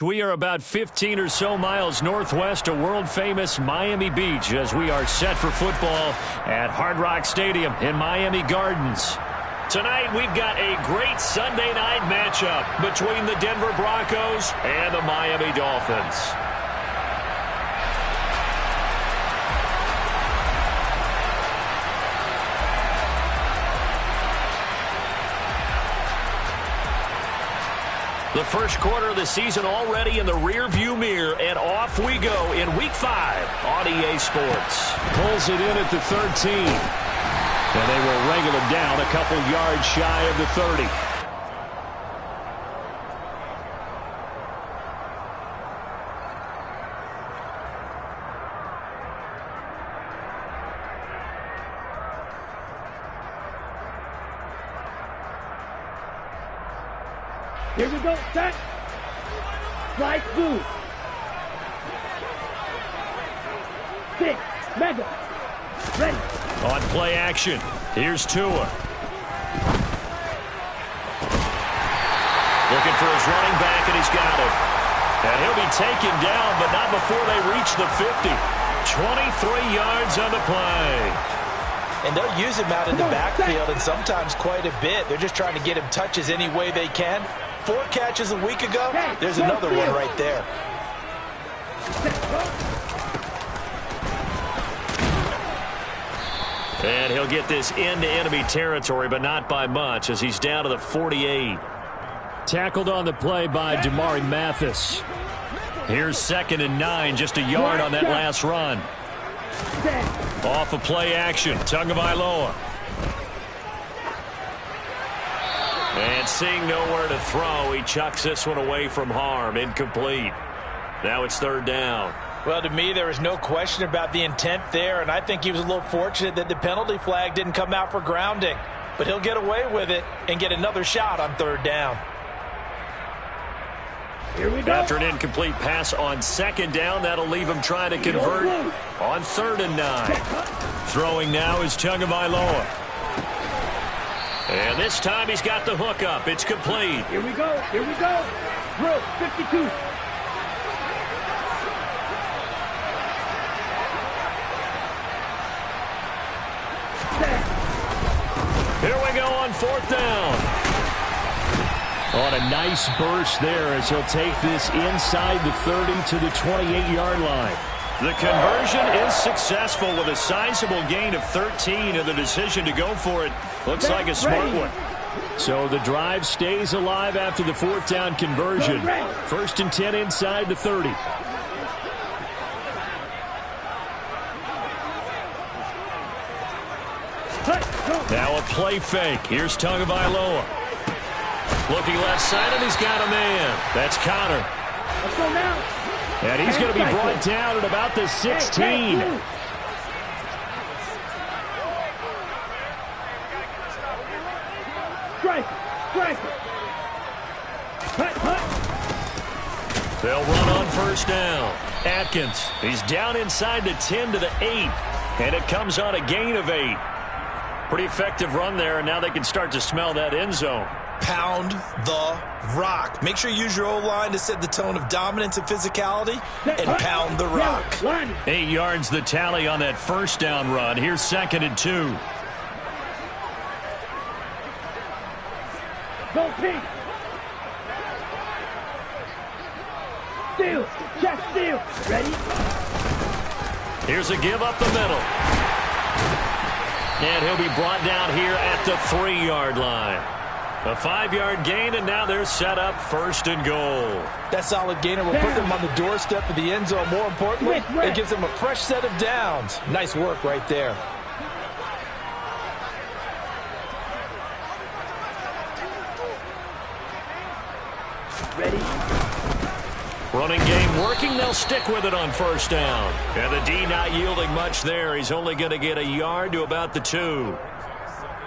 We are about 15 or so miles northwest of world-famous Miami Beach as we are set for football at Hard Rock Stadium in Miami Gardens. Tonight, we've got a great Sunday night matchup between the Denver Broncos and the Miami Dolphins. The first quarter of the season already in the rear-view mirror, and off we go in Week 5 on EA Sports. Pulls it in at the 13. And they will wrangle him down a couple yards shy of the 30. Here we go, set. Slide through. 6, mega. Ready. On play action, here's Tua. Looking for his running back, and he's got it. And he'll be taken down, but not before they reach the 50. 23 yards on the play. And they'll use him out in the backfield, and sometimes quite a bit. They're just trying to get him touches any way they can. 4 catches a week ago, there's another one right there. And he'll get this into enemy territory, but not by much, as he's down to the 48. Tackled on the play by Damari Mathis. Here's 2nd and 9, just a yard on that last run. Off of play action, Tagovailoa. And seeing nowhere to throw, he chucks this one away from harm. Incomplete. Now it's 3rd down. Well, to me, there was no question about the intent there, and I think he was a little fortunate that the penalty flag didn't come out for grounding. But he'll get away with it and get another shot on 3rd down. Here we go. After an incomplete pass on 2nd down, that'll leave him trying to convert on 3rd and 9. Throwing now is Tagovailoa. And this time he's got the hook up. It's complete. Here we go. Here we go. Drill 52. Here we go on 4th down. On a nice burst there as he'll take this inside the 30 to the 28-yard line. The conversion is successful with a sizable gain of 13, and the decision to go for it looks like a smart one. So the drive stays alive after the 4th down conversion. 1st and 10 inside the 30. Now a play fake. Here's Tagovailoa. Looking left side, and he's got a man. That's Connor. Let's go now. And he's going to be brought down at about the 16. Strike. They'll run on 1st down. Atkins, he's down inside the 10 to the 8. And it comes on a gain of 8. Pretty effective run there, and now they can start to smell that end zone. Pound the rock. Make sure you use your O-line to set the tone of dominance and physicality, and pound the rock. 8 yards the tally on that 1st down run. Here's 2nd and 2. Go Pete. Steal. Check steal. Ready? Here's a give up the middle. And he'll be brought down here at the 3-yard line. A 5-yard gain, and now they're set up 1st and goal. That solid gainer will put them on the doorstep of the end zone. More importantly, it gives them a fresh set of downs. Nice work right there. Ready? Running game working. They'll stick with it on 1st down. And the D not yielding much there. He's only going to get a yard to about the 2.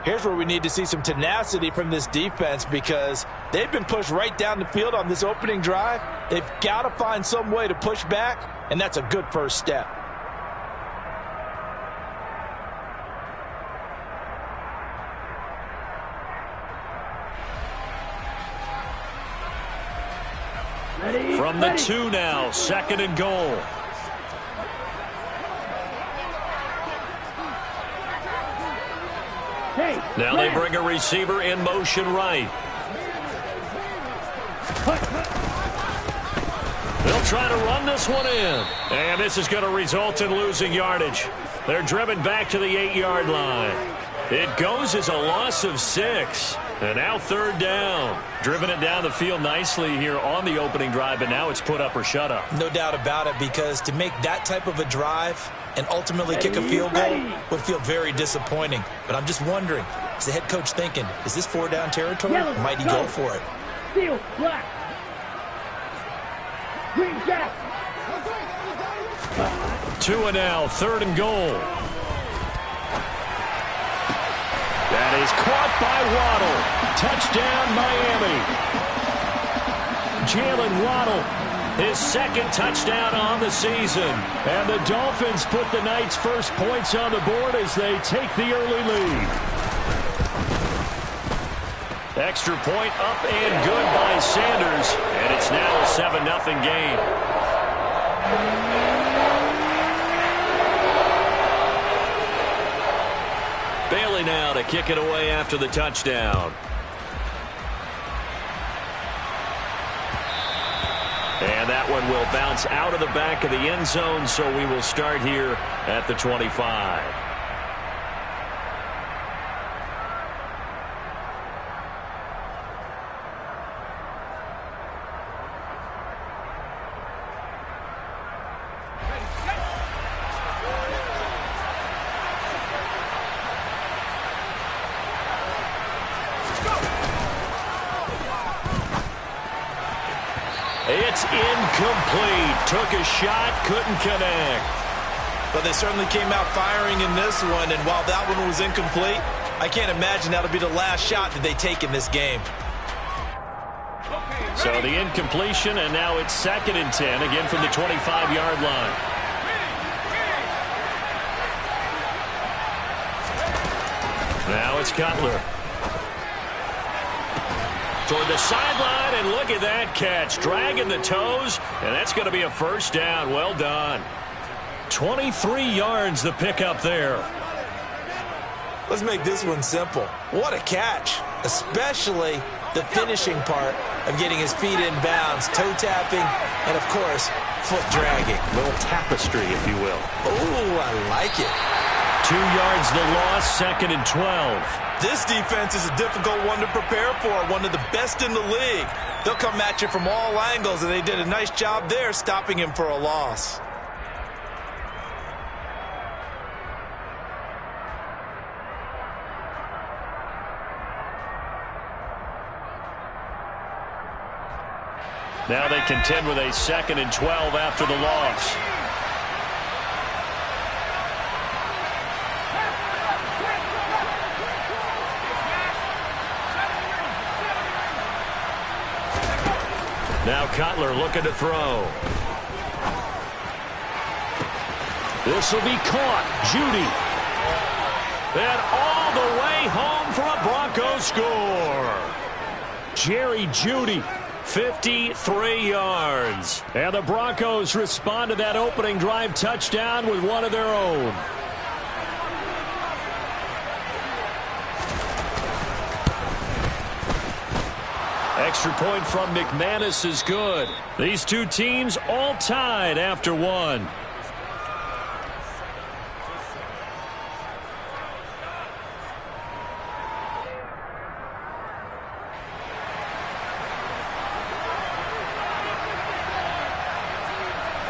Here's where we need to see some tenacity from this defense, because they've been pushed right down the field on this opening drive. They've got to find some way to push back, and that's a good first step. From the 2 now, 2nd and goal. Now they bring a receiver in motion right. They'll try to run this one in. And this is going to result in losing yardage. They're driven back to the 8-yard line. It goes as a loss of 6. And now 3rd down. Driven it down the field nicely here on the opening drive, but now it's put up or shut up. No doubt about it, because to make that type of a drive and ultimately kick a field goal would feel very disappointing. But I'm just wondering, is the head coach thinking, is this 4-down territory, or might he go for it? Steel, black. Green jack. 2 now, 3rd and goal. That is caught by Waddle. Touchdown, Miami. Jalen Waddle, his 2nd touchdown on the season. And the Dolphins put the Knights' first points on the board as they take the early lead. Extra point up and good by Sanders. And it's now a 7-0 game. Bailey now to kick it away after the touchdown. And that one will bounce out of the back of the end zone, so we will start here at the 25. It's incomplete. Took a shot, couldn't connect. But they certainly came out firing in this one, and while that one was incomplete, I can't imagine that'll be the last shot that they take in this game. So the incompletion, and now it's 2nd and 10, again from the 25-yard line. Now it's Cutler. Toward the sideline, and look at that catch. Dragging the toes, and that's going to be a 1st down. Well done. 23 yards the pickup there. Let's make this one simple. What a catch, especially the finishing part of getting his feet in bounds, toe tapping, and, of course, foot dragging. A little tapestry, if you will. Oh, I like it. 2 yards the loss, 2nd and 12. This defense is a difficult one to prepare for, one of the best in the league. They'll come at you from all angles, and they did a nice job there stopping him for a loss. Now they contend with a 2nd and 12 after the loss. Now Cutler looking to throw. This will be caught. Judy. And all the way home for a Broncos score. Jerry Judy, 53 yards. And the Broncos respond to that opening drive touchdown with one of their own. Extra point from McManus is good. These two teams all tied after one.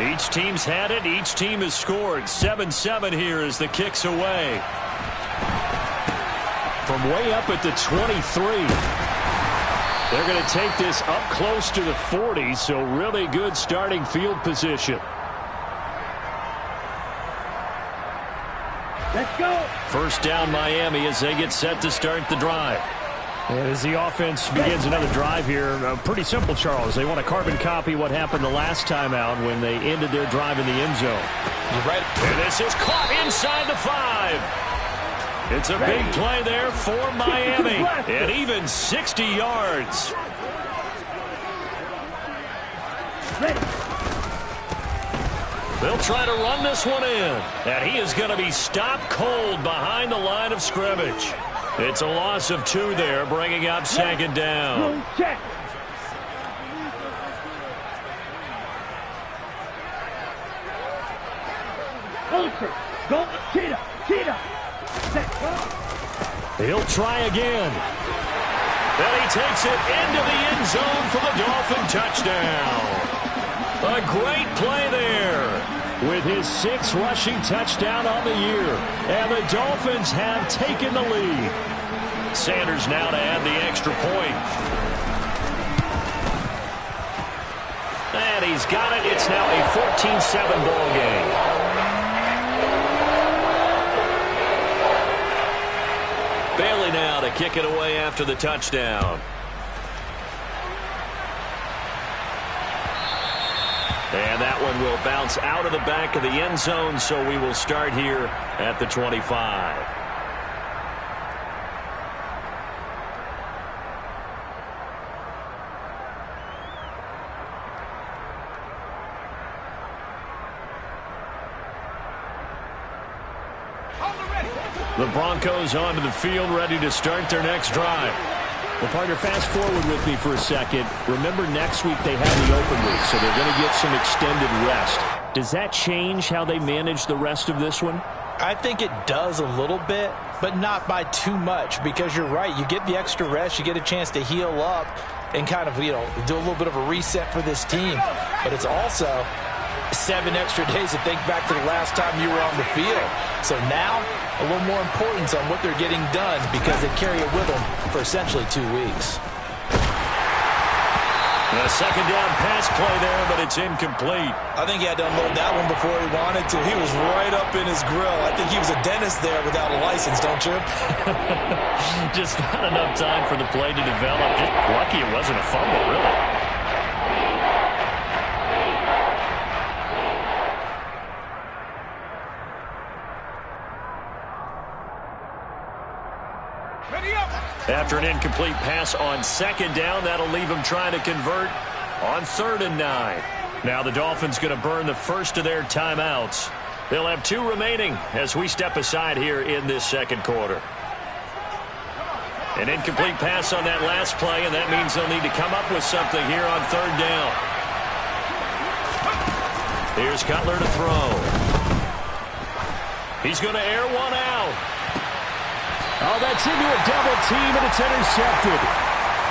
Each team's had it. Each team has scored. 7-7 here as the kick's away. From way up at the 23. They're going to take this up close to the 40, so really good starting field position. Let's go. 1st down Miami as they get set to start the drive. And as the offense begins another drive here, pretty simple, Charles. They want to carbon copy what happened the last time out when they ended their drive in the end zone. You're right. And this is caught inside the 5. It's a big play there for Miami, and even 60 yards. They'll try to run this one in. And he is going to be stopped cold behind the line of scrimmage. It's a loss of 2 there, bringing up second down. Check. Ultra. Go. Cheetah. Cheetah. Set. Go. He'll try again. Then he takes it into the end zone for the Dolphin touchdown. A great play there with his 6th rushing touchdown on the year. And the Dolphins have taken the lead. Sanders now to add the extra point. And he's got it. It's now a 14-7 ball game. Bailey now to kick it away after the touchdown. And that one will bounce out of the back of the end zone, so we will start here at the 25. The Broncos onto the field, ready to start their next drive. Well, partner, fast forward with me for a second. Remember, next week they have the open week, so they're going to get some extended rest. Does that change how they manage the rest of this one? I think it does a little bit, but not by too much, because you're right. You get the extra rest, you get a chance to heal up and kind of, do a little bit of a reset for this team. But it's also 7 extra days to think back to the last time you were on the field. So now, a little more importance on what they're getting done because they carry it with them for essentially 2 weeks. A second down pass play there, but it's incomplete. I think he had to unload that one before he wanted to. He was right up in his grill. I think he was a dentist there without a license, don't you? Just not enough time for the play to develop. Just lucky it wasn't a fumble, really. After an incomplete pass on second down, that'll leave him trying to convert on 3rd and 9. Now the Dolphins going to burn the first of their timeouts. They'll have 2 remaining as we step aside here in this second quarter. An incomplete pass on that last play, and that means they'll need to come up with something here on 3rd down. Here's Cutler to throw. He's going to air one out. Oh, that's into a double team, and it's intercepted.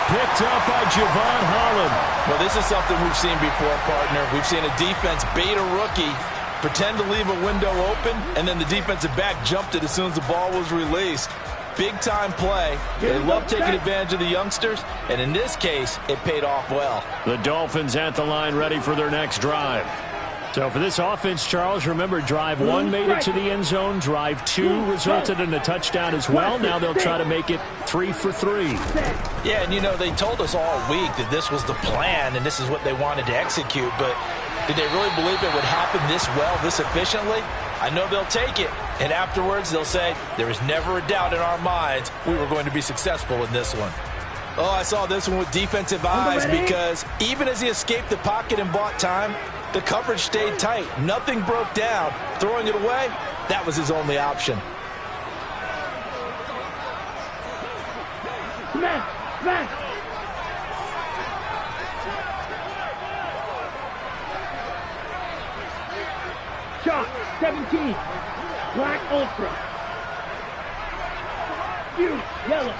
Picked up by Javon Holland. Well, this is something we've seen before, partner. We've seen a defense bait a rookie, pretend to leave a window open, and then the defensive back jumped it as soon as the ball was released. Big-time play. They love taking advantage of the youngsters, and in this case, it paid off well. The Dolphins at the line ready for their next drive. So for this offense, Charles, remember, drive 1 made it to the end zone. Drive 2 resulted in a touchdown as well. Now they'll try to make it 3 for 3. Yeah, and they told us all week that this was the plan and this is what they wanted to execute, but did they really believe it would happen this well, this efficiently? I know they'll take it, and afterwards they'll say, there was never a doubt in our minds we were going to be successful in this one. Oh, I saw this one with defensive eyes because even as he escaped the pocket and bought time, the coverage stayed tight. Nothing broke down. Throwing it away, that was his only option. Smash! Shot, 17. Black Ultra. Huge, yellow.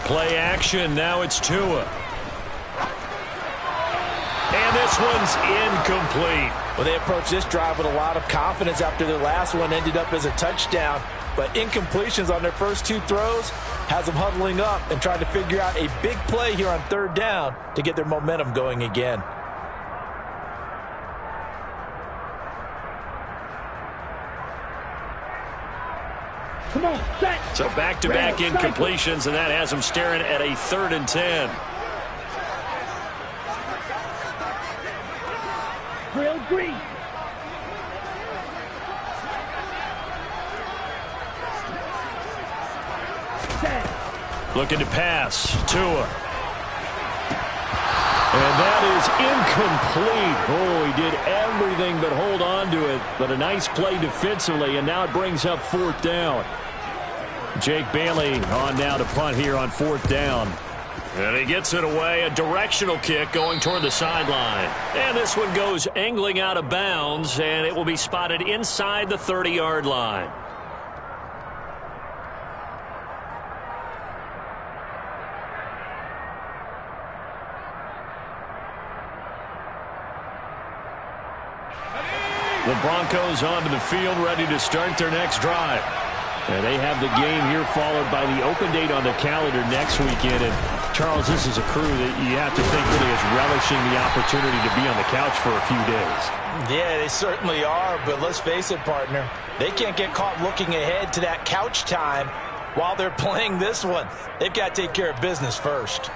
Play action. Now it's Tua. And this one's incomplete. Well, they approached this drive with a lot of confidence after their last one ended up as a touchdown. But incompletions on their first 2 throws has them huddling up and trying to figure out a big play here on 3rd down to get their momentum going again. Come on, set. So back-to-back incompletions, and that has them staring at a 3rd and 10. Grill green. Set. Looking to pass. Tua. And that is incomplete. Oh, he did everything but hold on to it. But a nice play defensively, and now it brings up 4th down. Jake Bailey on now to punt here on 4th down. And he gets it away, a directional kick going toward the sideline. And this one goes angling out of bounds, and it will be spotted inside the 30-yard line. The Broncos onto the field, ready to start their next drive. And they have the game here followed by the open date on the calendar next weekend. And, Charles, this is a crew that you have to think really is relishing the opportunity to be on the couch for a few days. Yeah, they certainly are, but let's face it, partner. They can't get caught looking ahead to that couch time while they're playing this one. They've got to take care of business first.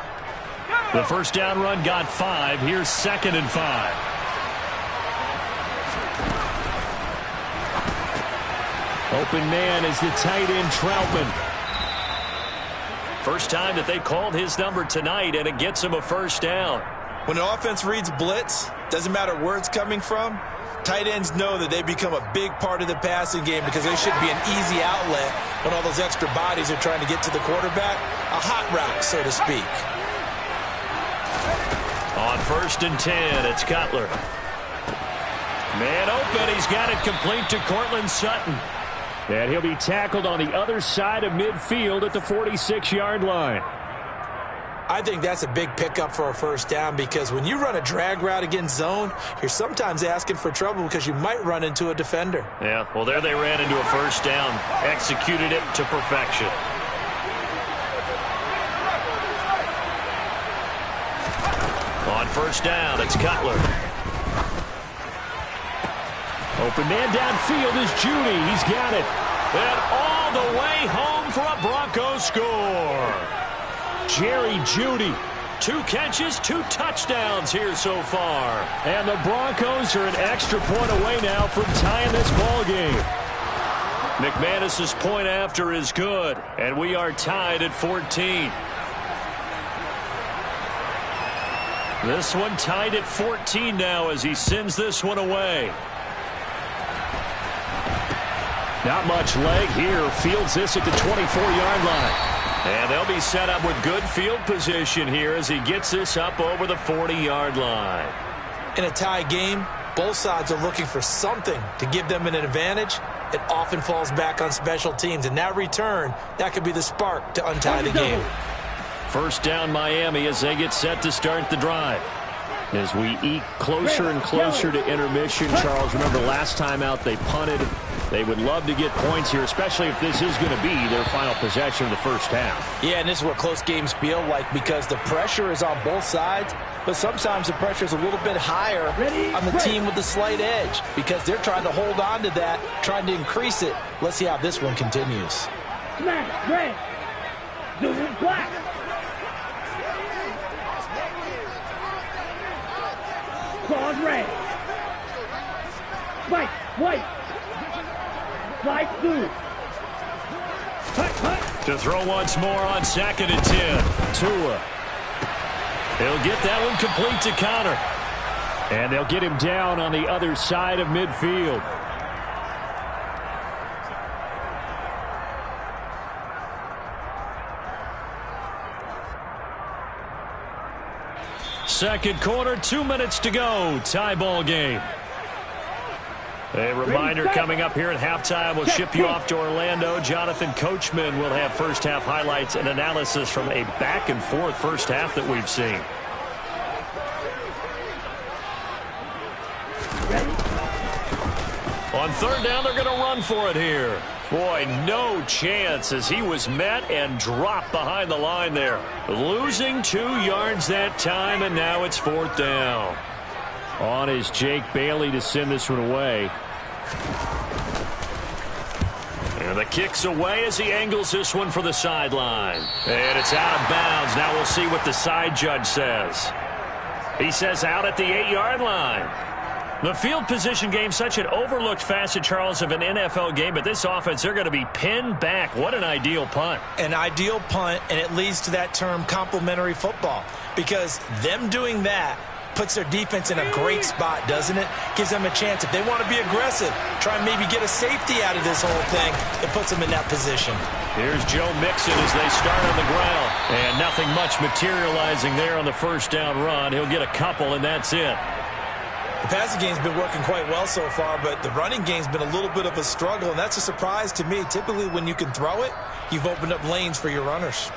The first down run got 5. Here's 2nd and 5. Open man is the tight end, Troutman. First time that they've called his number tonight, and it gets him a first down. When an offense reads blitz, doesn't matter where it's coming from, tight ends know that they become a big part of the passing game because they should be an easy outlet when all those extra bodies are trying to get to the quarterback. A hot route, so to speak. On 1st and 10, it's Cutler. Man open, he's got it complete to Cortland Sutton. And he'll be tackled on the other side of midfield at the 46-yard line. I think that's a big pickup for a first down because when you run a drag route against zone, you're sometimes asking for trouble because you might run into a defender. Yeah, well, there they ran into a first down. Executed it to perfection. On 1st down, it's Cutler. Open man downfield is Judy. He's got it. And all the way home for a Broncos score. Jerry Judy. 2 catches, 2 touchdowns here so far. And the Broncos are an extra point away now from tying this ball game. McManus's point after is good, and we are tied at 14. This one tied at 14 now as he sends this one away. Not much leg here. Fields this at the 24-yard line. And they'll be set up with good field position here as he gets this up over the 40-yard line. In a tie game, both sides are looking for something to give them an advantage. It often falls back on special teams. And that return, that could be the spark to untie the game. First down Miami as they get set to start the drive. As we eke closer and closer to intermission, Charles, remember last time out they punted. They would love to get points here, especially if this is going to be their final possession of the first half. Yeah, and this is what close games feel like because the pressure is on both sides, but sometimes the pressure is a little bit higher on the team with the slight edge because they're trying to hold on to that, trying to increase it. Let's see how this one continues. Smash, red, blue, black. Claws red. Spike, white. Slide blue. Hut. To throw once more on 2nd and 10. Tua. He'll get that one complete to Connor. And they'll get him down on the other side of midfield. Second quarter, 2 minutes to go. Tie ball game. A reminder coming up here at halftime. We'll ship you off to Orlando. Jonathan Coachman will have first half highlights and analysis from a back and forth first half that we've seen. On 3rd down, they're going to run for it here. Boy, no chance as he was met and dropped behind the line there. Losing 2 yards that time, and now it's 4th down. On is Jake Bailey to send this one away. And the kick's away as he angles this one for the sideline. And it's out of bounds. Now we'll see what the side judge says. He says out at the 8-yard line. The field position game, such an overlooked facet, Charles, of an NFL game, but this offense, they're going to be pinned back. What an ideal punt. An ideal punt, and it leads to that term complementary football, because them doing that puts their defense in a great spot, doesn't it? Gives them a chance. If they want to be aggressive, try and maybe get a safety out of this whole thing, it puts them in that position. Here's Joe Mixon as they start on the ground. And nothing much materializing there on the first down run. He'll get a couple, and that's it. The passing game's been working quite well so far, but the running game's been a little bit of a struggle, and that's a surprise to me. Typically, when you can throw it, you've opened up lanes for your runners.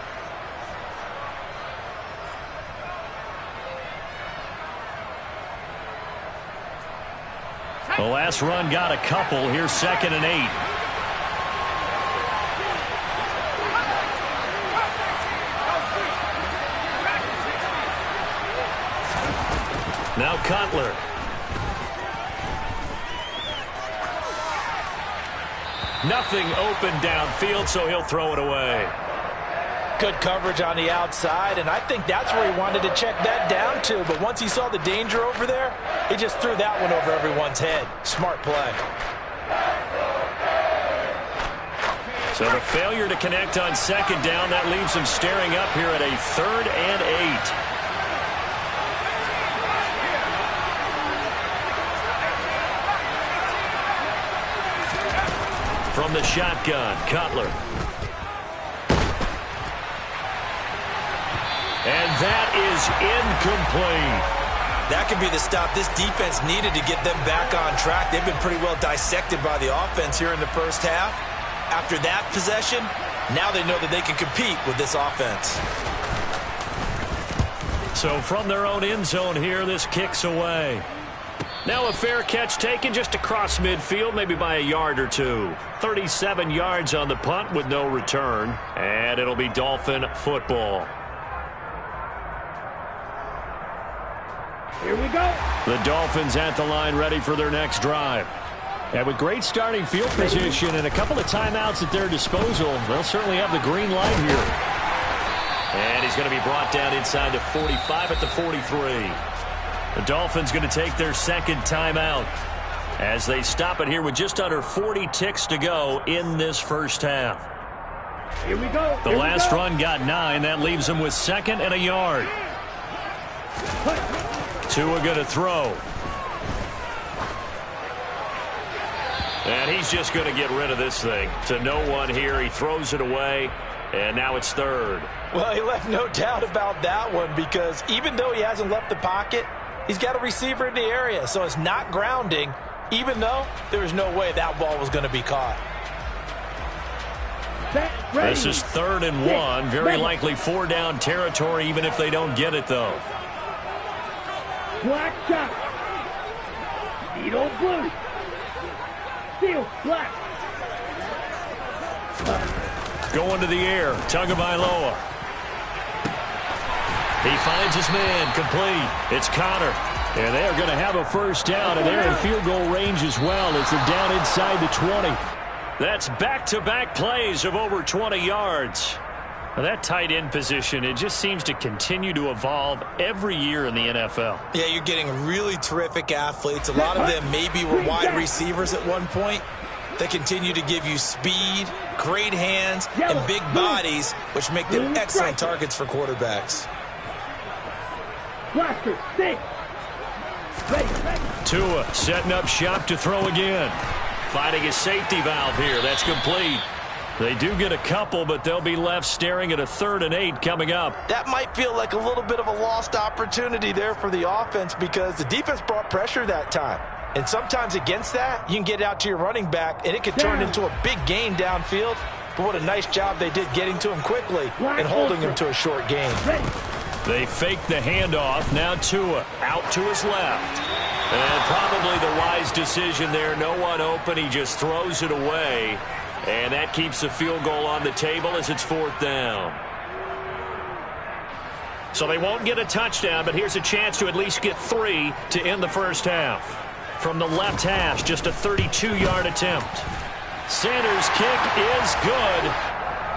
The last run got a couple. Here's 2nd and 8. Now Cutler. Nothing open downfield, so he'll throw it away. Good coverage on the outside, and I think that's where he wanted to check that down to. But once he saw the danger over there, he just threw that one over everyone's head. Smart play. So the failure to connect on 2nd down, that leaves him staring up here at a 3rd and 8. From the shotgun, Cutler. And that is incomplete. That could be the stop this defense needed to get them back on track. They've been pretty well dissected by the offense here in the first half. After that possession, now they know that they can compete with this offense. So from their own end zone here, this kicks away. Now a fair catch taken just across midfield, maybe by a yard or two. 37 yards on the punt with no return. And it'll be Dolphin football. Here we go. The Dolphins at the line ready for their next drive. And with great starting field position and a couple of timeouts at their disposal, they'll certainly have the green light here. And he's going to be brought down inside the 45 at the 43. The Dolphins going to take their 2nd timeout as they stop it here with just under 40 ticks to go in this first half. Here we go. The last run got 9. That leaves them with 2nd and a yard. Tua going to throw. And he's just going to get rid of this thing. To no one here. He throws it away. And now it's 3rd. Well, he left no doubt about that one, because even though he hasn't left the pocket, he's got a receiver in the area, so it's not grounding, even though there's no way that ball was going to be caught. This is 3rd and 1. Very likely 4-down territory, even if they don't get it, though. Black shot. Needle blue. Steel black. Going to the air. Tagovailoa. He finds his man, complete. It's Connor. And they are going to have a first down, and they're in field goal range as well as they're down inside the 20. That's back-to-back plays of over 20 yards. Now that tight end position, it just seems to continue to evolve every year in the NFL. Yeah, you're getting really terrific athletes. A lot of them maybe were wide receivers at one point. They continue to give you speed, great hands, and big bodies, which make them excellent targets for quarterbacks. Blaster, stay. Tua setting up shop to throw again. Finding his safety valve here. That's complete. They do get a couple, but they'll be left staring at a 3rd and 8 coming up. That might feel like a little bit of a lost opportunity there for the offense, because the defense brought pressure that time. And sometimes against that, you can get out to your running back, and it could turn into a big gain downfield. But what a nice job they did getting to him quickly and holding him to a short gain. They fake the handoff. Now Tua out to his left. And probably the wise decision there. No one open. He just throws it away. And that keeps the field goal on the table as it's 4th down. So they won't get a touchdown, but here's a chance to at least get 3 to end the first half. From the left hash, just a 32-yard attempt. Sanders' kick is good.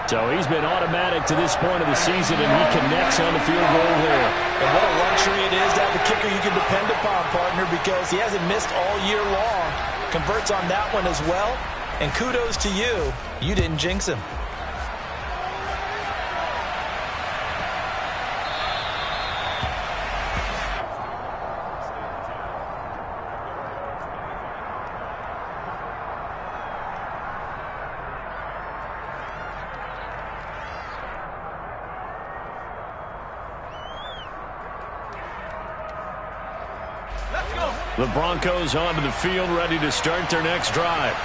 So he's been automatic to this point of the season, and he connects on the field goal there. And what a luxury it is to have a kicker you can depend upon, partner, because he hasn't missed all year long. Converts on that one as well. And kudos to you. You didn't jinx him. The Broncos onto the field, ready to start their next drive.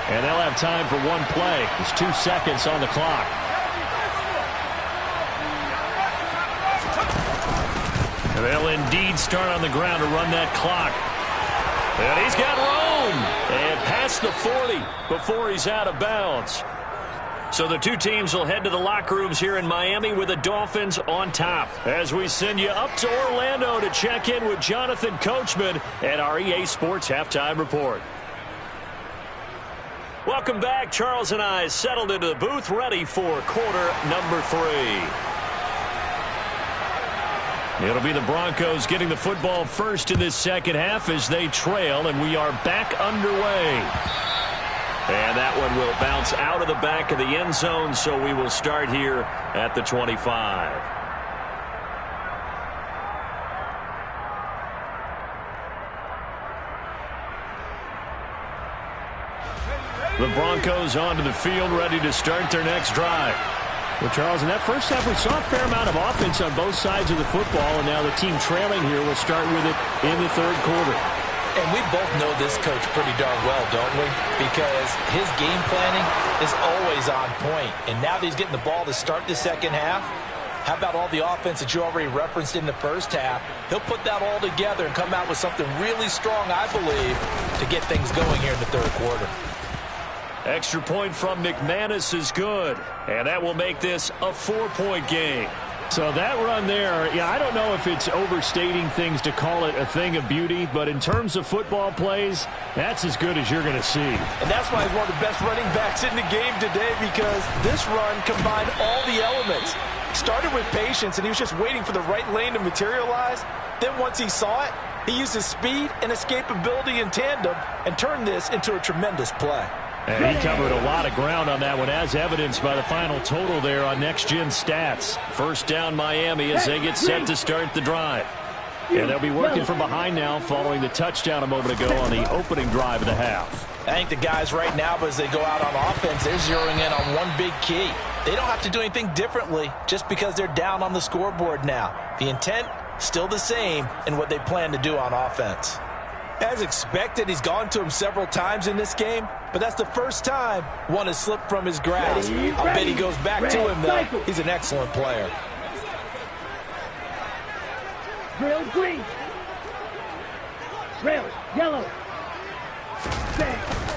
And they'll have time for one play. There's 2 seconds on the clock. And they'll indeed start on the ground to run that clock. And he's got room. And past the 40 before he's out of bounds. So the two teams will head to the locker rooms here in Miami with the Dolphins on top. As we send you up to Orlando to check in with Jonathan Coachman at our EA Sports Halftime Report. Welcome back. Charles and I settled into the booth ready for quarter number 3. It'll be the Broncos getting the football first in this second half as they trail, and we are back underway. And that one will bounce out of the back of the end zone, so we will start here at the 25. The Broncos onto the field, ready to start their next drive. Well, Charles, in that first half, we saw a fair amount of offense on both sides of the football, and now the team trailing here will start with it in the third quarter. And we both know this coach pretty darn well, don't we? Because his game planning is always on point. And now that he's getting the ball to start the second half, how about all the offense that you already referenced in the first half? He'll put that all together and come out with something really strong, I believe, to get things going here in the third quarter. Extra point from McManus is good, and that will make this a 4-point game. So that run there, yeah, I don't know if it's overstating things to call it a thing of beauty, but in terms of football plays, that's as good as you're going to see. And that's why he's one of the best running backs in the game today, because this run combined all the elements. Started with patience, and he was just waiting for the right lane to materialize. Then once he saw it, he used his speed and escapability in tandem and turned this into a tremendous play. And he covered a lot of ground on that one, as evidenced by the final total there on Next Gen Stats. First down Miami as they get set to start the drive. And they'll be working from behind now following the touchdown a moment ago on the opening drive of the half. I think the guys right now, as they go out on offense, they're zeroing in on one big key. They don't have to do anything differently just because they're down on the scoreboard now. The intent, still the same in what they plan to do on offense. As expected, he's gone to him several times in this game, but that's the first time one has slipped from his grasp. I bet he goes back to him, though. He's an excellent player. Drill green. Drill yellow.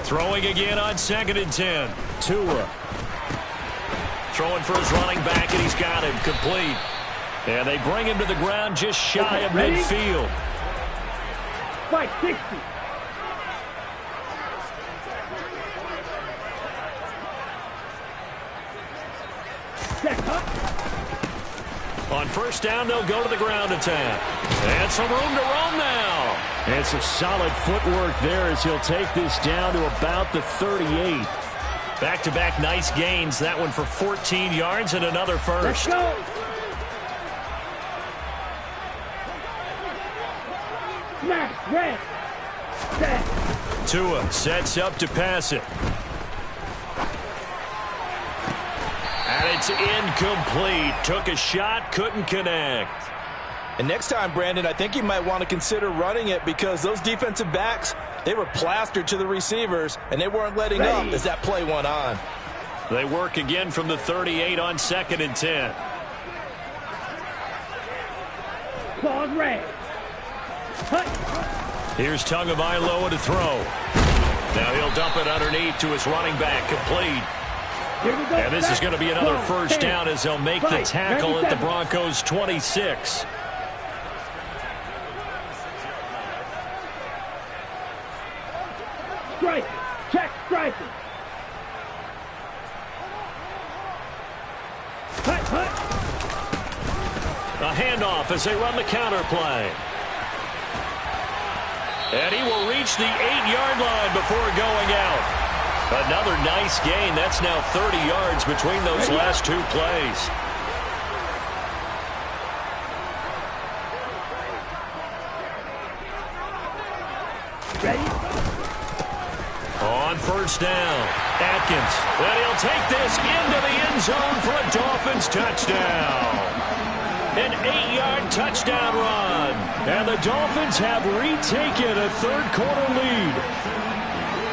Throwing again on 2nd and 10. Tua. Throwing for his running back, and he's got him complete. And they bring him to the ground just shy of midfield. Fight 60. On first down, they'll go to the ground attack. And some room to roam now. And some solid footwork there as he'll take this down to about the 38. Back-to-back nice gains. That one for 14 yards and another first. Let's go. Smash, red. Tua sets up to pass it. And it's incomplete. Took a shot, couldn't connect. And next time, Brandon, I think you might want to consider running it because those defensive backs, they were plastered to the receivers, and they weren't letting up as that play went on. They work again from the 38 on 2nd and 10. Claws red. Here's Tagovailoa to throw. Now he'll dump it underneath to his running back, complete. And this is going to be another first down as they'll make the tackle at the Broncos' 26. Strike. Check striking. A handoff as they run the counter play. And he will reach the 8-yard line before going out. Another nice gain. That's now 30 yards between those last two plays. On first down, Atkins. And he'll take this into the end zone for a Dolphins touchdown. An 8-yard touchdown run. And the Dolphins have retaken a third-quarter lead.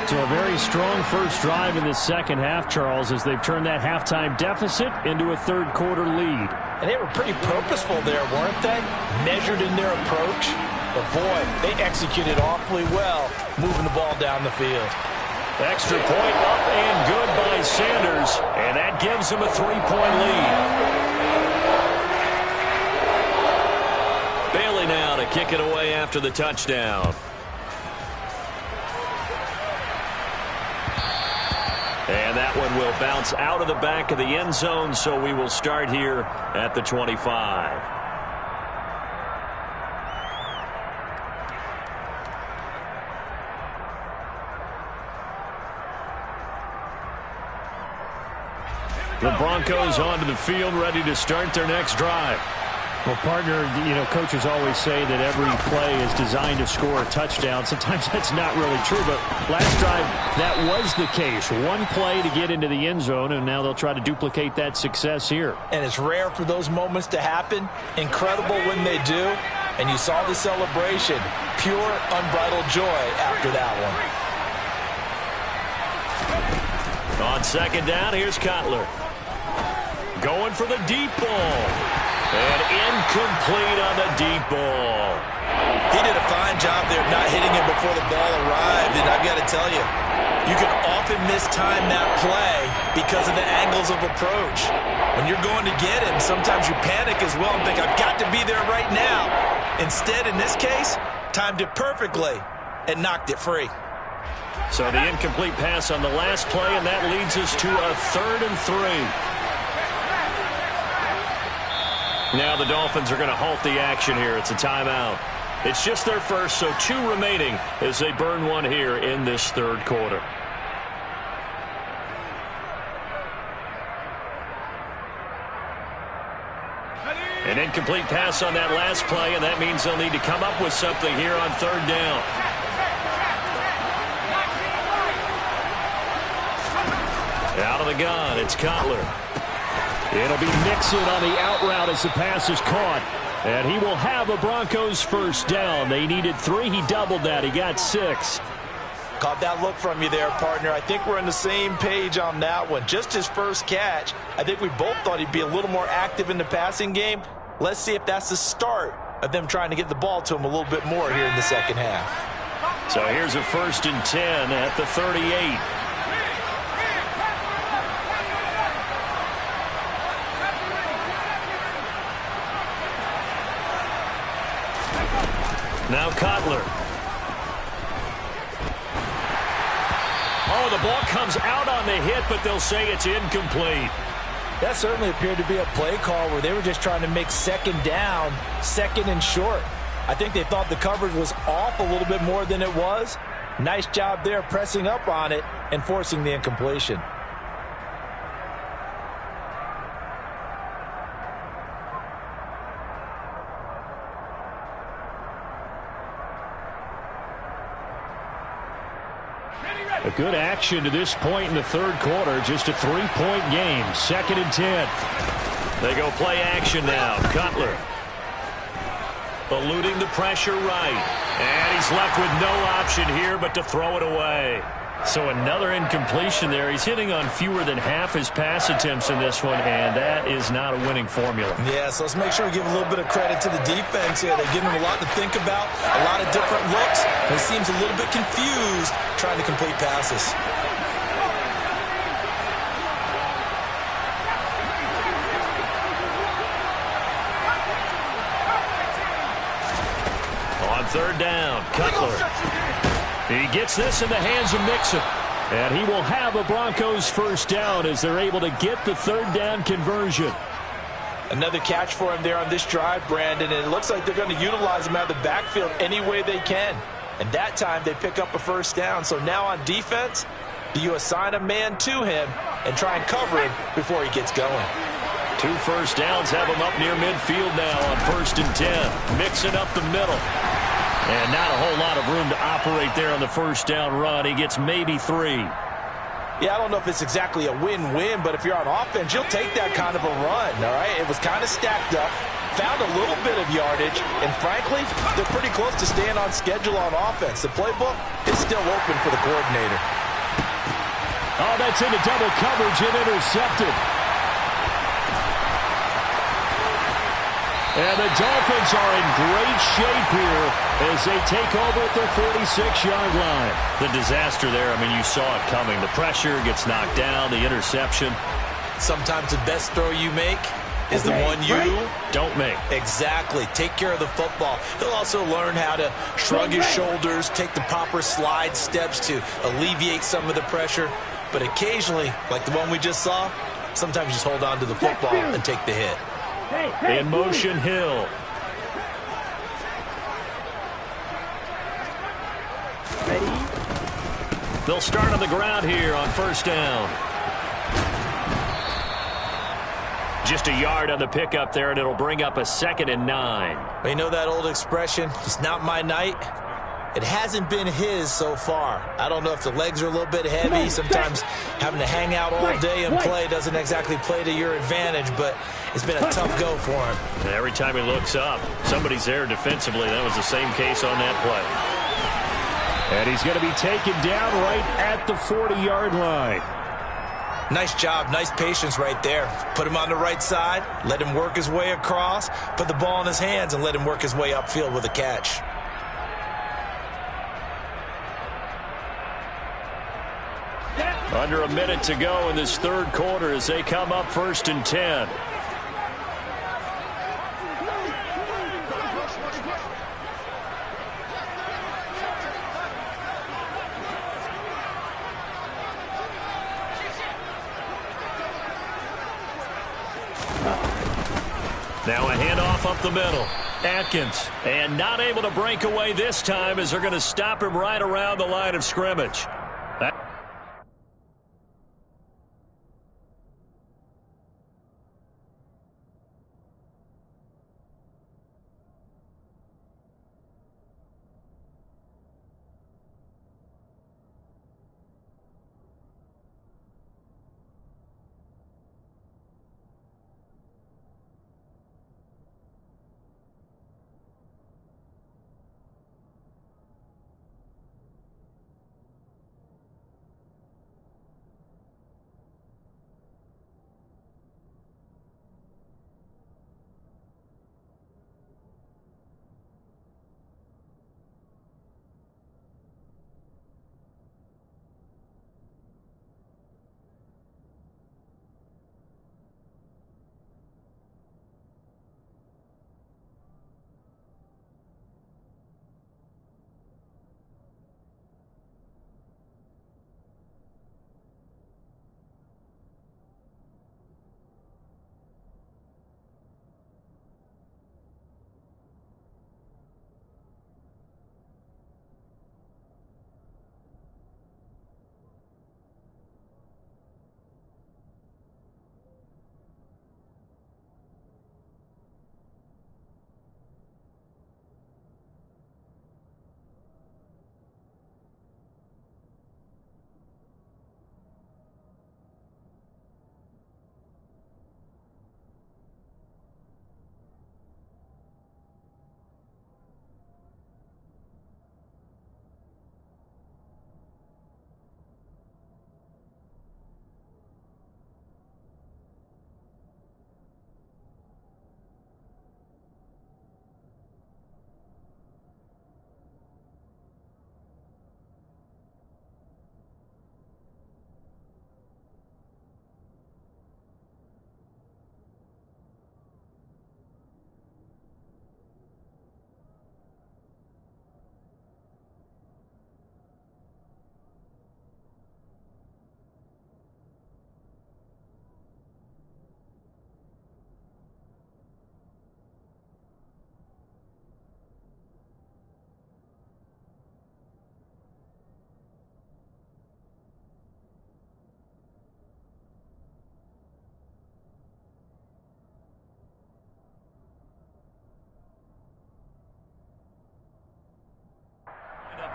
So a very strong first drive in the second half, Charles, as they've turned that halftime deficit into a third-quarter lead. And they were pretty purposeful there, weren't they? Measured in their approach. But, boy, they executed awfully well moving the ball down the field. Extra point up and good by Sanders. And that gives them a 3-point lead. Bailey now to kick it away after the touchdown. And that one will bounce out of the back of the end zone, so we will start here at the 25. The Broncos onto the field, ready to start their next drive. Well, partner, coaches always say that every play is designed to score a touchdown. Sometimes that's not really true, but last drive, that was the case. One play to get into the end zone, and now they'll try to duplicate that success here. And it's rare for those moments to happen. Incredible when they do. And you saw the celebration. Pure, unbridled joy after that one. On second down, here's Cutler. Going for the deep ball. And incomplete on the deep ball. He did a fine job there of not hitting it before the ball arrived. And I've got to tell you, you can often mistime that play because of the angles of approach. When you're going to get him, sometimes you panic as well and think, I've got to be there right now. Instead, in this case, timed it perfectly and knocked it free. So the incomplete pass on the last play, and that leads us to a 3rd and 3. Now the Dolphins are going to halt the action here. It's a timeout. It's just their first, so 2 remaining as they burn one here in this third quarter. An incomplete pass on that last play, and that means they'll need to come up with something here on 3rd down. Out of the gun, it's Cutler. It'll be Mixon on the out route as the pass is caught. And he will have a Broncos first down. They needed 3. He doubled that. He got 6. Caught that look from you there, partner. I think we're on the same page on that one. Just his first catch. I think we both thought he'd be a little more active in the passing game. Let's see if that's the start of them trying to get the ball to him a little bit more here in the second half. So here's a 1st and 10 at the 38. Now Cutler. Oh, the ball comes out on the hit, but they'll say it's incomplete. That certainly appeared to be a play call where they were just trying to make second down, 2nd and short. I think they thought the coverage was off a little bit more than it was. Nice job there pressing up on it and forcing the incompletion. A good action to this point in the third quarter. Just a 3-point game. 2nd and 10. They go play action now. Cutler. Eluding the pressure right. And he's left with no option here but to throw it away. So another incompletion there. He's hitting on fewer than half his pass attempts in this one, and that is not a winning formula. Yeah, so let's make sure we give a little bit of credit to the defense here. They're giving him a lot to think about, a lot of different looks. He seems a little bit confused trying to complete passes. On 3rd down, Cutler. He gets this in the hands of Mixon. And he will have a Broncos first down as they're able to get the 3rd down conversion. Another catch for him there on this drive, Brandon, and it looks like they're going to utilize him out of the backfield any way they can. And that time they pick up a first down. So now on defense, do you assign a man to him and try and cover him before he gets going? 2 first downs have him up near midfield now on 1st and 10. Mixing up the middle. And not a whole lot of room to operate there on the first down run. He gets maybe 3. Yeah, I don't know if it's exactly a win-win, but if you're on offense, you'll take that kind of a run, all right? It was kind of stacked up, found a little bit of yardage, and frankly, they're pretty close to staying on schedule on offense. The playbook is still open for the coordinator. Oh, that's into double coverage and intercepted. And the Dolphins are in great shape here as they take over at their 46-yard line. The disaster there, I mean, you saw it coming. The pressure gets knocked down, the interception. Sometimes the best throw you make is the one you don't make. Exactly. Take care of the football. He'll also learn how to shrug his shoulders, take the proper slide steps to alleviate some of the pressure. But occasionally, like the one we just saw, sometimes just hold on to the football and take the hit. In motion, Hill. They'll start on the ground here on first down. Just a yard on the pickup there, and it'll bring up a 2nd and 9. Well, you know that old expression, it's not my night? It hasn't been his so far. I don't know if the legs are a little bit heavy. Sometimes having to hang out all day and play doesn't exactly play to your advantage, but it's been a tough go for him. And every time he looks up, somebody's there defensively. That was the same case on that play. And he's going to be taken down right at the 40-yard line. Nice job, nice patience right there. Put him on the right side, let him work his way across, put the ball in his hands, and let him work his way upfield with a catch. Under a minute to go in this 3rd quarter as they come up 1st and 10. Now a handoff up the middle. Atkins, and not able to break away this time as they're going to stop him right around the line of scrimmage.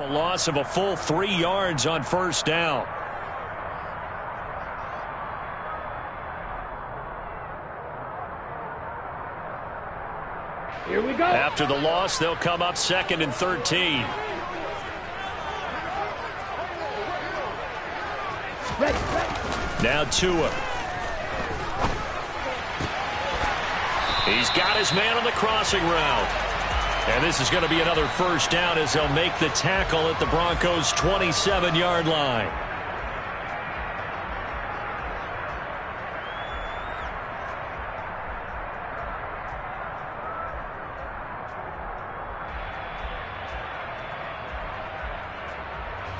A loss of a full 3 yards on first down. Here we go. After the loss, they'll come up 2nd and 13. Ready. Now Tua. He's got his man on the crossing route. And this is going to be another first down as they'll make the tackle at the Broncos' 27-yard line.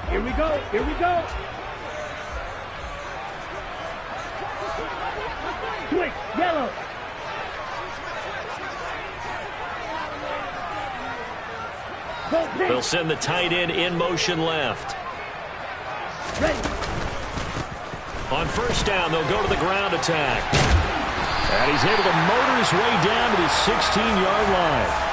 Here we go. Here we go. Switch. Yellow. They'll send the tight end in motion left. Ready. On first down, they'll go to the ground attack. And he's able to motor his way down to the 16-yard line.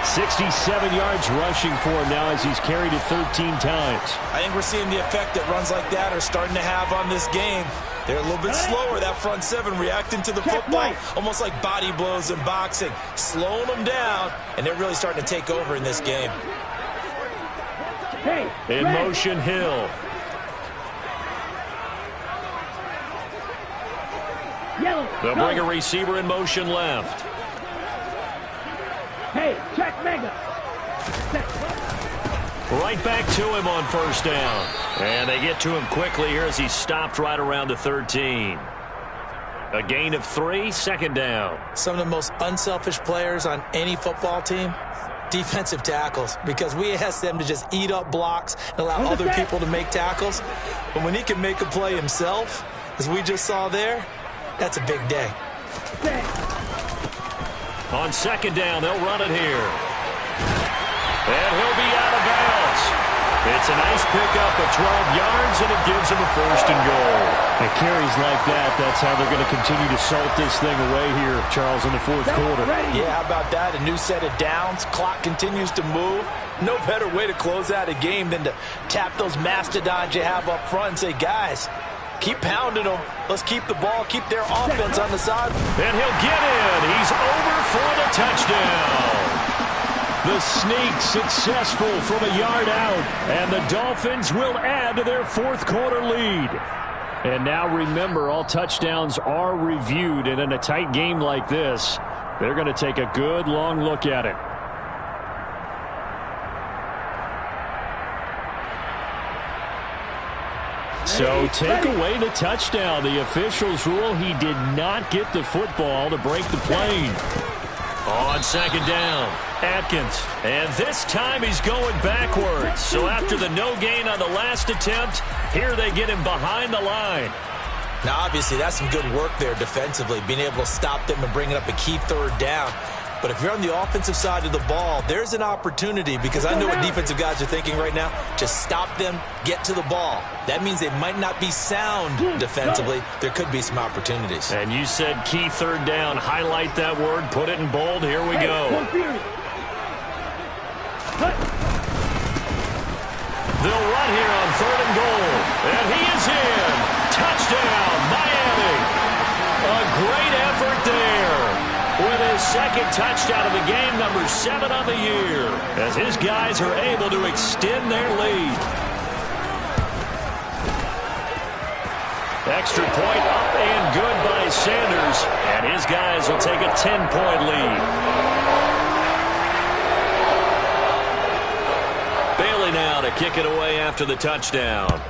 67 yards rushing for him now as he's carried it 13 times. I think we're seeing the effect that runs like that are starting to have on this game. They're a little bit slower, that front seven, reacting to the football, almost like body blows in boxing, slowing them down, and they're really starting to take over in this game. In motion, Hill. They'll bring a receiver in motion left. Hey, check mega. Right back to him on first down. And they get to him quickly here as he stopped right around the 13. A gain of 3, 2nd down. Some of the most unselfish players on any football team, defensive tackles, because we ask them to just eat up blocks and allow other people to make tackles. But when he can make a play himself, as we just saw there, that's a big day. On 2nd down, they'll run it here. And he'll be out of bounds. It's a nice pickup of 12 yards, and it gives him a 1st and goal. And carries like that, that's how they're going to continue to salt this thing away here, Charles, in the 4th quarter. Yeah, how about that? A new set of downs. Clock continues to move. No better way to close out a game than to tap those mastodons you have up front and say, guys, keep pounding them. Let's keep the ball, keep their offense on the side. And he'll get in. He's over for the touchdown. The sneak successful from a yard out. And the Dolphins will add to their 4th quarter lead. And now remember, all touchdowns are reviewed. And in a tight game like this, they're going to take a good long look at it. So take away the touchdown. The officials rule he did not get the football to break the plane. On 2nd down, Atkins. And this time he's going backwards. So after the no gain on the last attempt, here they get him behind the line. Now, obviously, that's some good work there defensively, being able to stop them and bring it up a key 3rd down. But if you're on the offensive side of the ball, there's an opportunity, because I know what defensive guys are thinking right now. Just stop them, get to the ball. That means they might not be sound defensively. There could be some opportunities. And you said key 3rd down. Highlight that word. Put it in bold. Here we go. They'll run here on 3rd and goal. And he is in. Touchdown, Miami. A great effort there. With his 2nd touchdown of the game, number 7 on the year, as his guys are able to extend their lead. Extra point up and good by Sanders, and his guys will take a 10-point lead. Bailey now to kick it away after the touchdown.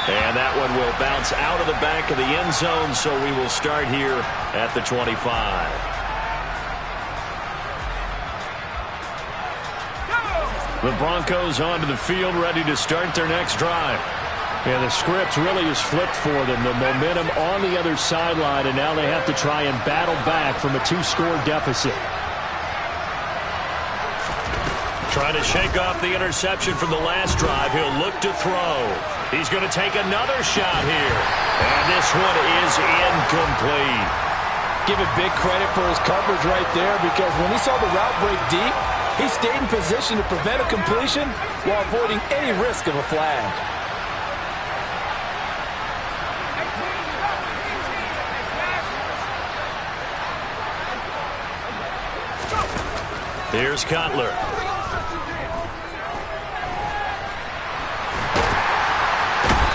And that one will bounce out of the back of the end zone, so we will start here at the 25. The Broncos onto the field, ready to start their next drive. And the script really is flipped for them. The momentum on the other sideline, and now they have to try and battle back from a 2-score deficit. Trying to shake off the interception from the last drive. He'll look to throw. He's going to take another shot here. And this one is incomplete. Give it big credit for his coverage right there, because when he saw the route break deep, he stayed in position to prevent a completion while avoiding any risk of a flag. Here's Cutler.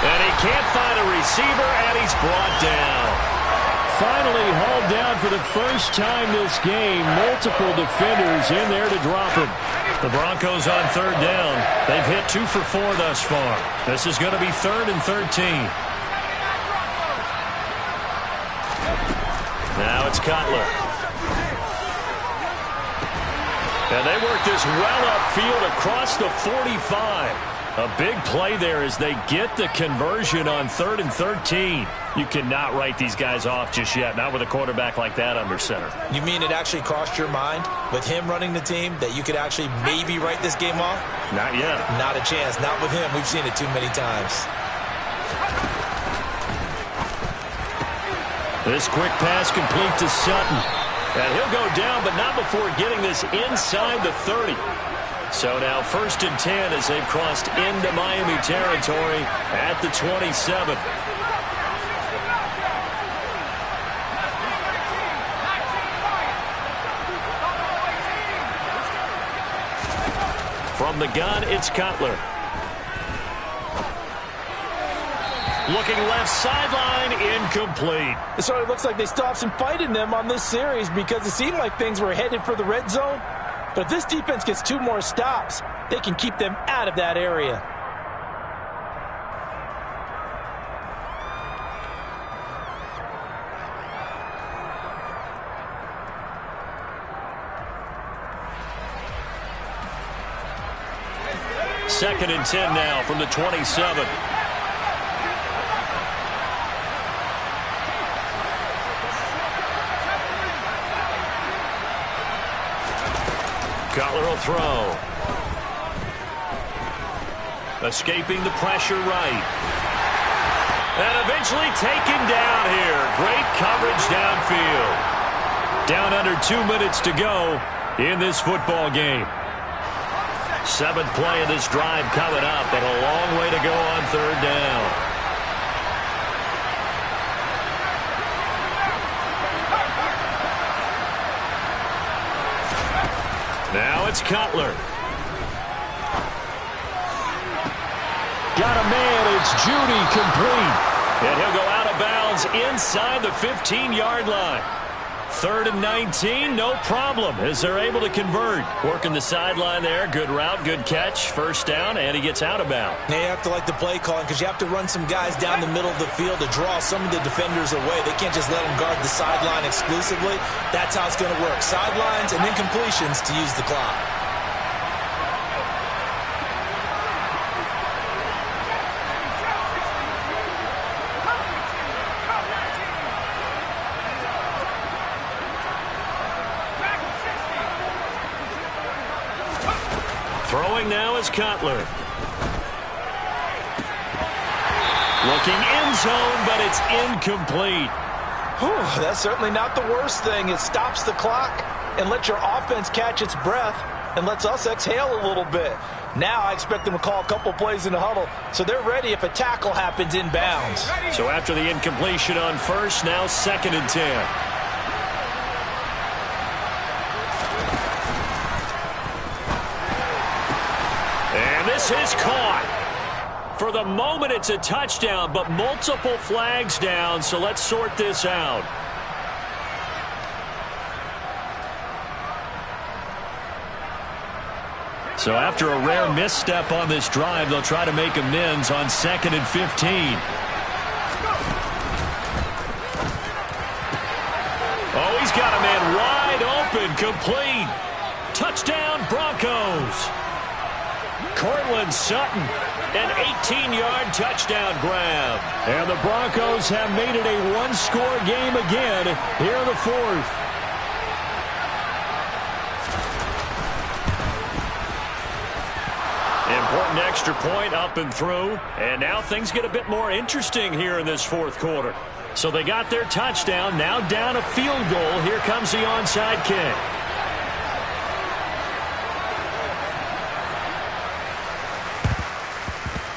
And he can't find a receiver, and he's brought down. Finally hauled down for the first time this game. Multiple defenders in there to drop him. The Broncos on third down. They've hit 2 for 4 thus far. This is going to be 3rd and 13. Now it's Cutler. And they work this well upfield across the 45. A big play there as they get the conversion on 3rd and 13. You cannot write these guys off just yet, not with a quarterback like that under center. You mean it actually crossed your mind with him running the team that you could actually maybe write this game off? Not yet. Not a chance. Not with him. We've seen it too many times. This quick pass complete to Sutton. And he'll go down, but not before getting this inside the 30. So now 1st and 10 as they've crossed into Miami territory at the 27. From the gun, it's Cutler. Looking left sideline, incomplete. It sort of looks like they stopped some fight in them on this series, because it seemed like things were headed for the red zone. But if this defense gets 2 more stops, they can keep them out of that area. Second and 10 now from the 27. Cutler will throw. Escaping the pressure right. And eventually taken down here. Great coverage downfield. Down under 2 minutes to go in this football game. 7th play of this drive coming up, but a long way to go on 3rd down. Now it's Cutler. Got a man, it's Judy, complete. And he'll go out of bounds inside the 15-yard line. 3rd and 19, no problem, as they're able to convert. Working the sideline there, good route, good catch, 1st down, and he gets out of bounds. Now you have to like the play calling, because you have to run some guys down the middle of the field to draw some of the defenders away. They can't just let them guard the sideline exclusively. That's how it's going to work. Sidelines and then completions to use the clock. Throwing now is Cutler. Looking end zone, but it's incomplete. Whew, that's certainly not the worst thing. It stops the clock and lets your offense catch its breath and lets us exhale a little bit. Now I expect them to call a couple plays in the huddle, so they're ready if a tackle happens inbounds. So after the incompletion on 1st, now 2nd and 10. This is caught. For the moment, it's a touchdown, but multiple flags down, so let's sort this out. So after a rare misstep on this drive, they'll try to make amends on 2nd and 15. Oh, he's got a man wide open, complete. Touchdown, Broncos. Cortland Sutton, an 18-yard touchdown grab. And the Broncos have made it a one-score game again here in the 4th. Important extra point up and through. And now things get a bit more interesting here in this 4th quarter. So they got their touchdown. Now down a field goal. Here comes the onside kick.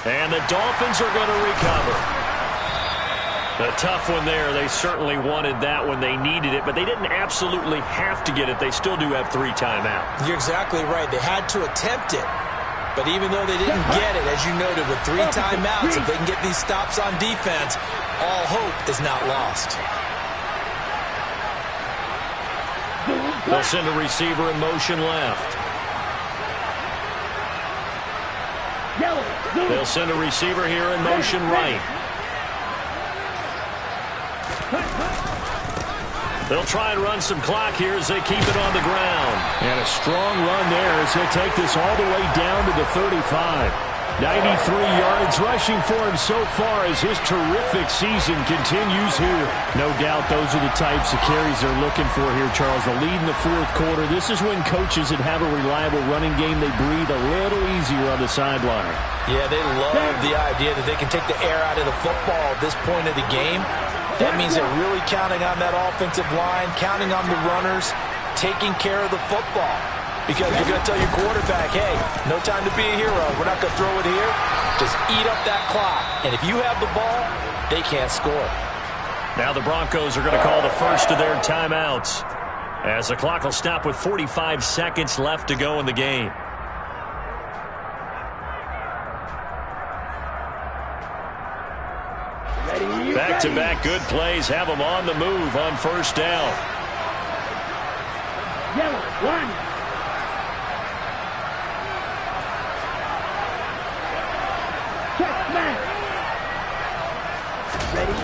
And the Dolphins are going to recover. A tough one there. They certainly wanted that when they needed it, but they didn't absolutely have to get it. They still do have 3 timeouts. You're exactly right. They had to attempt it. But even though they didn't get it, as you noted, with 3 timeouts, if they can get these stops on defense, all hope is not lost. They'll send a receiver in motion left. They'll send a receiver here in motion right. They'll try and run some clock here as they keep it on the ground. And a strong run there as he'll take this all the way down to the 35. 93 yards rushing for him so far as his terrific season continues here. No doubt those are the types of carries they're looking for here, Charles. The lead in the fourth quarter. This is when coaches that have a reliable running game, they breathe a little easier on the sideline. Yeah, they love the idea that they can take the air out of the football at this point of the game. That means they're really counting on that offensive line, counting on the runners, taking care of the football. Because you're going to tell your quarterback, hey, no time to be a hero. We're not going to throw it here. Just eat up that clock. And if you have the ball, they can't score. Now the Broncos are going to call the first of their timeouts, as the clock will stop with 45 seconds left to go in the game. Back-to-back good plays have them on the move on first down. Yellow, 1. Check, man. Ready?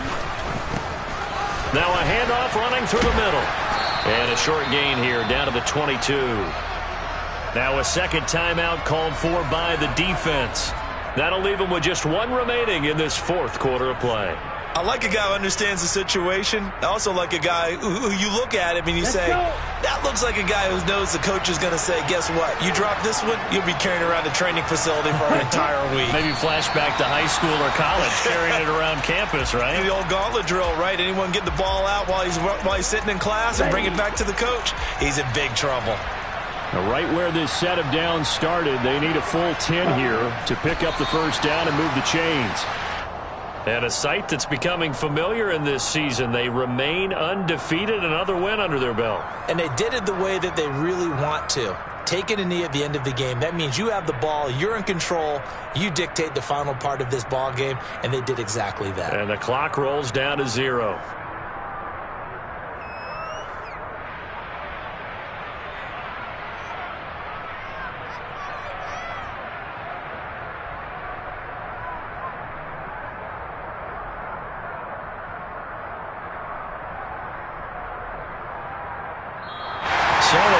Now a handoff running through the middle. And a short gain here down to the 22. Now a second timeout called for by the defense. That'll leave them with just 1 remaining in this fourth quarter of play. I like a guy who understands the situation. I also like a guy who you look at him and you say, that looks like a guy who knows the coach is going to say, guess what? You drop this one, you'll be carrying around the training facility for an entire week. Maybe flashback to high school or college, carrying it around campus, right? The old gauntlet drill, right? Anyone get the ball out while he's sitting in class and bring it back to the coach? He's in big trouble. Now, right where this set of downs started, they need a full 10 here to pick up the first down and move the chains. And a sight that's becoming familiar in this season. They remain undefeated, another win under their belt. And they did it the way that they really want to. Taking a knee at the end of the game. That means you have the ball, you're in control, you dictate the final part of this ball game, and they did exactly that. And the clock rolls down to 0.